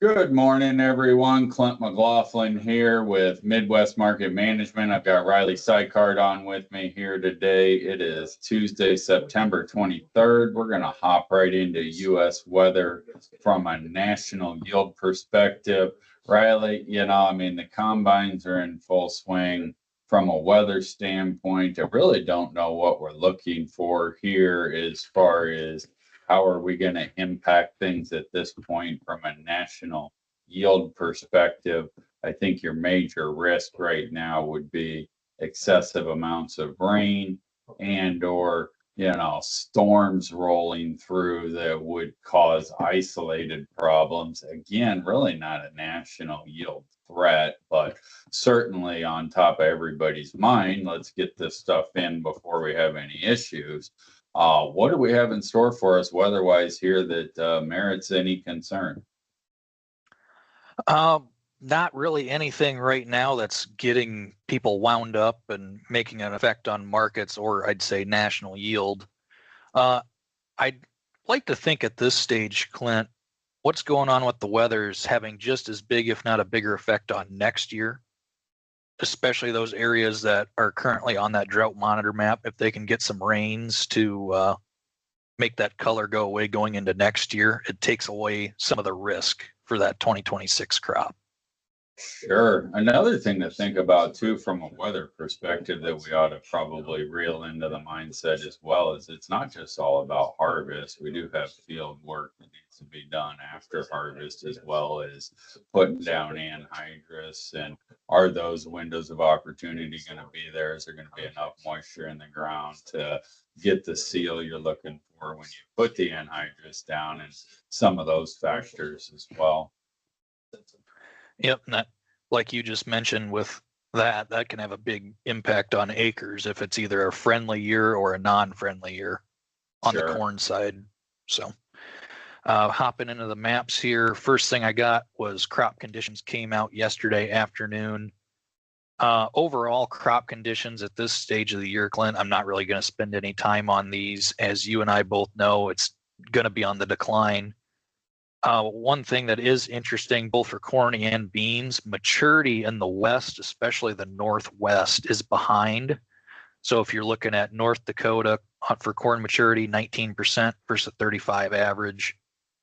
Good morning, everyone. Clint McLaughlin here with Midwest Market Management. I've got Riley Sykart on with me here today. It is Tuesday, September 23rd. We're going to hop right into U.S. weather from a national yield perspective. Riley, the combines are in full swing. From a weather standpoint, I really don't know what we're looking for here as far as how are we going to impact things at this point from a national yield perspective. I think your major risk right now would be excessive amounts of rain and or storms rolling through that would cause isolated problems. Again, really not a national yield threat, but certainly on top of everybody's mind. Let's get this stuff in before we have any issues. What do we have in store for us weather-wise here that merits any concern? Not really anything right now that's getting people wound up and making an effect on markets, or I'd say national yield. I'd like to think at this stage, Clint, what's going on with the weather is having just as big, if not a bigger effect on next year, especially those areas that are currently on that drought monitor map. If they can get some rains to make that color go away going into next year, it takes away some of the risk for that 2026 crop. Sure. Another thing to think about too, from a weather perspective, that we ought to probably reel into the mindset as well, is it's not just all about harvest. We do have field work that needs to be done after harvest, as well as putting down anhydrous. And are those windows of opportunity going to be there? Is there going to be enough moisture in the ground to get the seal you're looking for when you put the anhydrous down, and some of those factors as well? Yep, and that, like you just mentioned, with that can have a big impact on acres if it's either a friendly year or a non-friendly year on the corn side. So hopping into the maps here, first thing I got was crop conditions came out yesterday afternoon. Overall crop conditions at this stage of the year, Clint, I'm not really going to spend any time on these. As you and I both know, it's going to be on the decline. One thing that is interesting, both for corn and beans, maturity in the West, especially the Northwest, is behind. So if you're looking at North Dakota for corn maturity, 19% versus 35 average,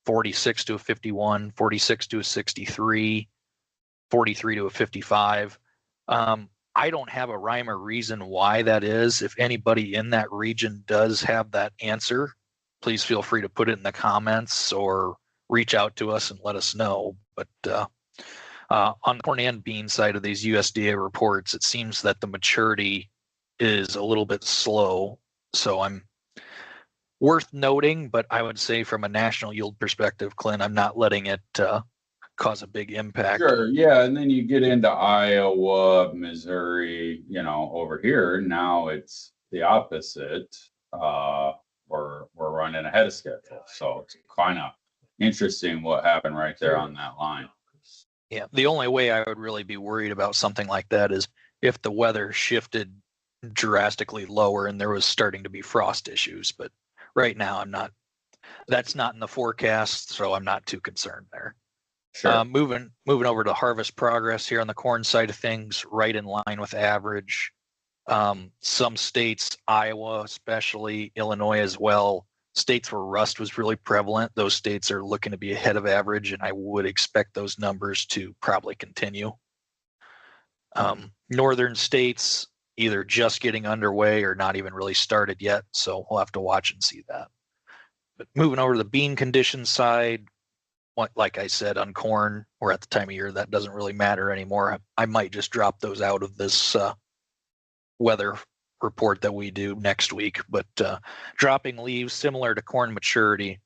46 to a 51, 46 to a 63, 43 to a 55. I don't have a rhyme or reason why that is. If anybody in that region does have that answer, please feel free to put it in the comments or reach out to us and let us know. But on the corn and bean side of these USDA reports, it seems that the maturity is a little bit slow. So I'm worth noting, but I would say from a national yield perspective, Clint, I'm not letting it cause a big impact. Sure, yeah, and then you get into Iowa, Missouri, over here, now it's the opposite. We're running ahead of schedule. So it's kind of interesting what happened right there on that line. Yeah, the only way I would really be worried about something like that is if the weather shifted drastically lower and there was starting to be frost issues. But right now, that's not in the forecast, so I'm not too concerned there. Sure. Moving over to harvest progress here on the corn side of things, right in line with average. Some states, Iowa especially, Illinois as well, states where rust was really prevalent, those states are looking to be ahead of average, and I would expect those numbers to probably continue. Northern states either just getting underway or not even really started yet, so we'll have to watch and see that. But moving over to the bean condition side, like I said, on corn, we're at the time of year that doesn't really matter anymore. I might just drop those out of this weather report that we do next week. But dropping leaves, similar to corn maturity,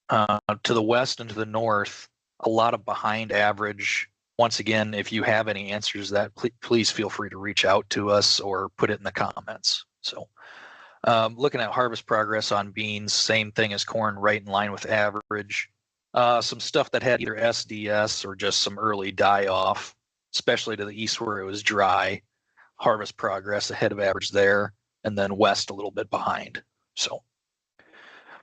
to the west and to the north, a lot of behind average. Once again, if you have any answers to that, please feel free to reach out to us or put it in the comments. So looking at harvest progress on beans, same thing as corn, right in line with average. Some stuff that had either SDS or just some early die off, especially to the east where it was dry. Harvest progress ahead of average there, and then west a little bit behind. So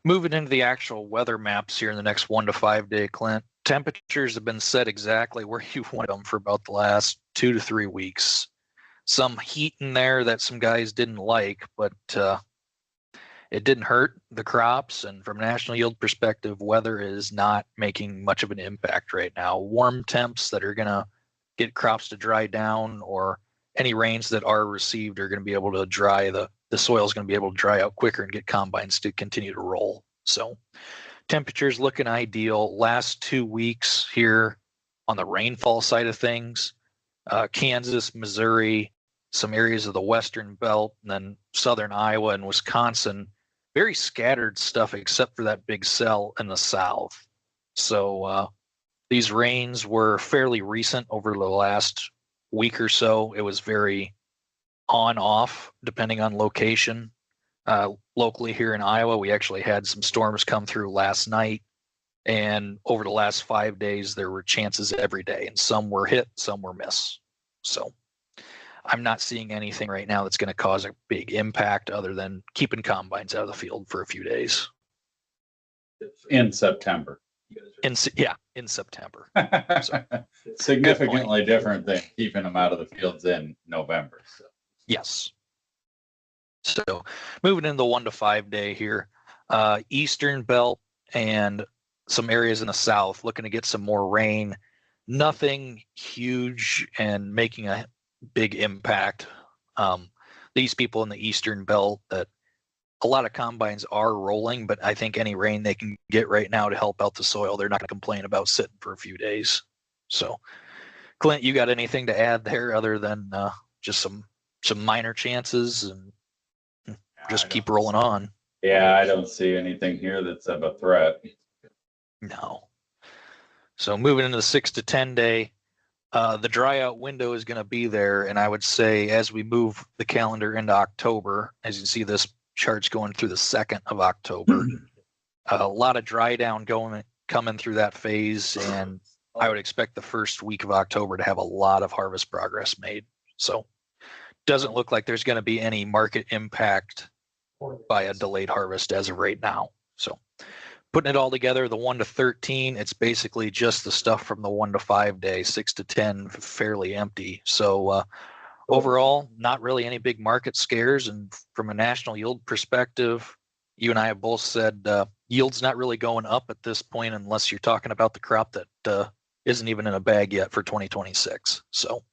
moving into the actual weather maps here in the next 1 to 5 day, Clint, temperatures have been set exactly where you want them for about the last 2 to 3 weeks. Some heat in there that some guys didn't like, but it didn't hurt the crops. And from a national yield perspective, weather is not making much of an impact right now. Warm temps that are going to get crops to dry down, or any rains that are received are going to be able to dry the soil is going to be able to dry out quicker and get combines to continue to roll. So temperatures looking ideal. Last 2 weeks here on the rainfall side of things, Kansas, Missouri, some areas of the western belt, and then southern Iowa and Wisconsin, very scattered stuff except for that big cell in the south. So these rains were fairly recent over the last week or so. It was very on off depending on location. Locally here in Iowa, we actually had some storms come through last night, and over the last 5 days there were chances every day, and some were hit, some were miss. So I'm not seeing anything right now that's going to cause a big impact other than keeping combines out of the field for a few days in September. In September. So, significantly different than keeping them out of the fields in November. So. Yes. So moving into the 1 to 5 day here, eastern belt and some areas in the south looking to get some more rain. Nothing huge and making a big impact. These people in the eastern belt, that a lot of combines are rolling, but I think any rain they can get right now to help out the soil, they're not going to complain about sitting for a few days. So Clint, you got anything to add there other than just some minor chances and just keep rolling on? Yeah, I don't see anything here that's of a threat. No. So moving into the 6 to 10 day, the dry out window is going to be there. And I would say as we move the calendar into October, as you can see, this chart's going through the 2nd of October, a lot of dry down coming through that phase. And I would expect the first week of October to have a lot of harvest progress made. So doesn't look like there's going to be any market impact by a delayed harvest as of right now. So putting it all together, the 1 to 13, it's basically just the stuff from the 1 to 5 day. 6 to 10 fairly empty. So overall, not really any big market scares. And from a national yield perspective, you and I have both said yield's not really going up at this point unless you're talking about the crop that isn't even in a bag yet for 2026. So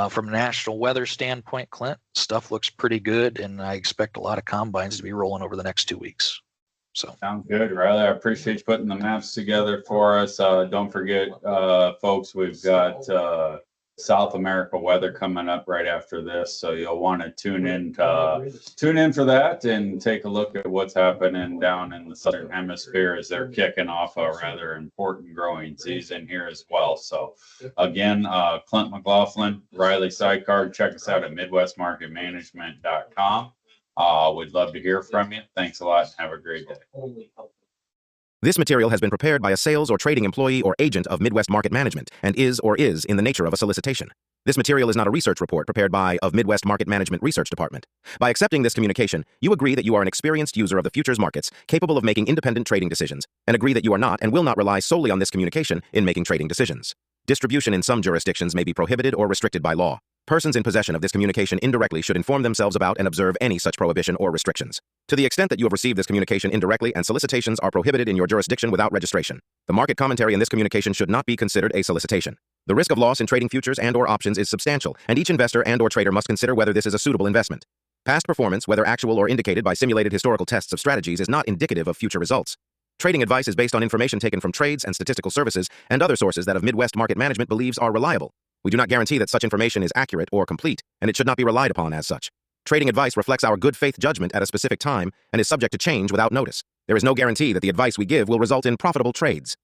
from a national weather standpoint, Clint, stuff looks pretty good, and I expect a lot of combines to be rolling over the next 2 weeks. So sounds good, Riley. I appreciate you putting the maps together for us. Don't forget, folks, we've got South America weather coming up right after this, so you'll want to tune in for that and take a look at what's happening down in the Southern Hemisphere as they're kicking off a rather important growing season here as well. So again, Clint McLaughlin, Riley Sykard, check us out at MidwestMarketManagement.com. We'd love to hear from you. Thanks a lot and have a great day. This material has been prepared by a sales or trading employee or agent of Midwest Market Management and is in the nature of a solicitation. This material is not a research report prepared by of Midwest Market Management Research Department. By accepting this communication, you agree that you are an experienced user of the futures markets, capable of making independent trading decisions, and agree that you are not and will not rely solely on this communication in making trading decisions. Distribution in some jurisdictions may be prohibited or restricted by law. Persons in possession of this communication indirectly should inform themselves about and observe any such prohibition or restrictions. To the extent that you have received this communication indirectly and solicitations are prohibited in your jurisdiction without registration, the market commentary in this communication should not be considered a solicitation. The risk of loss in trading futures and/or options is substantial, and each investor and/or trader must consider whether this is a suitable investment. Past performance, whether actual or indicated by simulated historical tests of strategies, is not indicative of future results. Trading advice is based on information taken from trades and statistical services and other sources that of Midwest Market Management believes are reliable. We do not guarantee that such information is accurate or complete, and it should not be relied upon as such. Trading advice reflects our good faith judgment at a specific time and is subject to change without notice. There is no guarantee that the advice we give will result in profitable trades.